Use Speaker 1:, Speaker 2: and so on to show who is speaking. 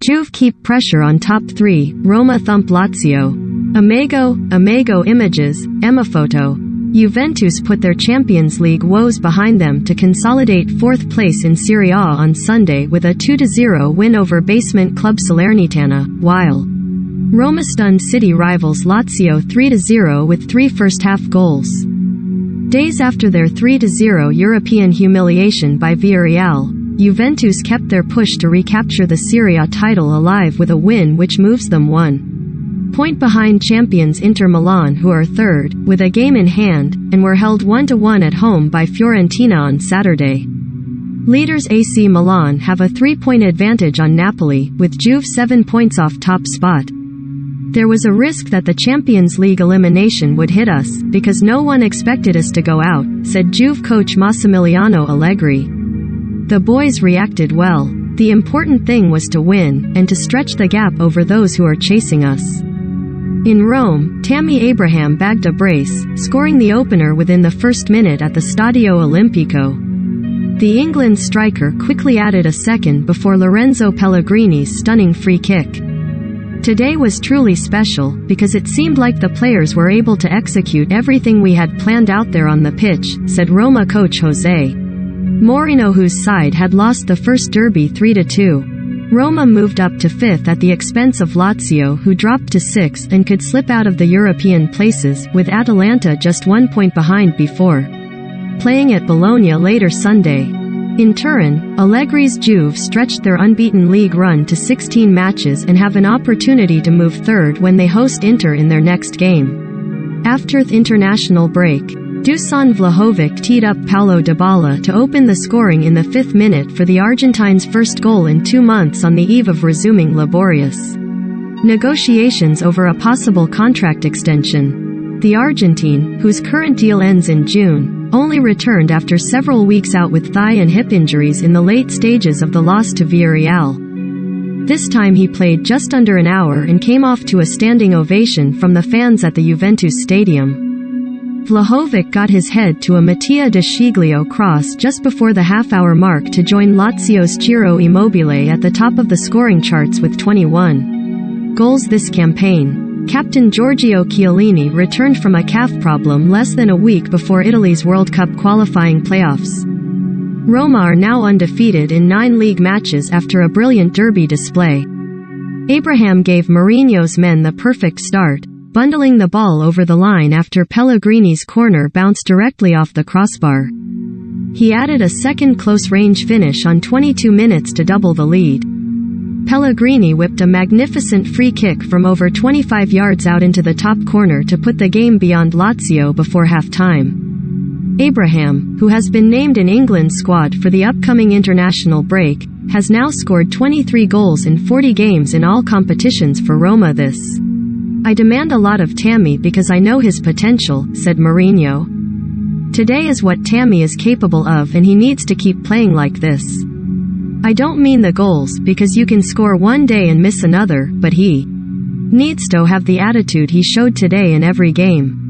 Speaker 1: Juve keep pressure on top 3, Roma thump Lazio. Amago images, Emafoto. Juventus put their Champions League woes behind them to consolidate 4th place in Serie A on Sunday with a 2-0 win over basement club Salernitana, while Roma stunned city rivals Lazio 3-0 with 3 first-half goals. Days after their 3-0 European humiliation by Villarreal, Juventus kept their push to recapture the Serie A title alive with a win which moves them 1 point behind champions Inter Milan, who are third, with a game in hand, and were held 1-1 at home by Fiorentina on Saturday. Leaders AC Milan have a 3-point advantage on Napoli, with Juve 7 points off top spot. There was a risk that the Champions League elimination would hit us, because no one expected us to go out, said Juve coach Massimiliano Allegri. The boys reacted well. The important thing was to win, and to stretch the gap over those who are chasing us. In Rome, Tammy Abraham bagged a brace, scoring the opener within the first minute at the Stadio Olimpico. The England striker quickly added a second before Lorenzo Pellegrini's stunning free kick. Today was truly special, because it seemed like the players were able to execute everything we had planned out there on the pitch, said Roma coach Jose Mourinho, whose side had lost the first derby 3-2. Roma moved up to 5th at the expense of Lazio, who dropped to 6th and could slip out of the European places, with Atalanta just 1 point behind before playing at Bologna later Sunday. In Turin, Allegri's Juve stretched their unbeaten league run to 16 matches and have an opportunity to move third when they host Inter in their next game. After the international break, Dusan Vlahovic teed up Paulo Dybala to open the scoring in the 5th minute for the Argentine's first goal in 2 months on the eve of resuming laborious negotiations over a possible contract extension. The Argentine, whose current deal ends in June, only returned after several weeks out with thigh and hip injuries in the late stages of the loss to Villarreal. This time he played just under an hour and came off to a standing ovation from the fans at the Juventus Stadium. Vlahovic got his head to a Mattia De Sciglio cross just before the half-hour mark to join Lazio's Ciro Immobile at the top of the scoring charts with 21 goals this campaign. Captain Giorgio Chiellini returned from a calf problem less than a week before Italy's World Cup qualifying playoffs. Roma are now undefeated in 9 league matches after a brilliant derby display. Abraham gave Mourinho's men the perfect start, bundling the ball over the line after Pellegrini's corner bounced directly off the crossbar. He added a second close-range finish on 22 minutes to double the lead. Pellegrini whipped a magnificent free kick from over 25 yards out into the top corner to put the game beyond Lazio before half-time. Abraham, who has been named in England's squad for the upcoming international break, has now scored 23 goals in 40 games in all competitions for Roma this. I demand a lot of Tammy because I know his potential, said Mourinho. Today is what Tammy is capable of and he needs to keep playing like this. I don't mean the goals because you can score one day and miss another, but he needs to have the attitude he showed today in every game.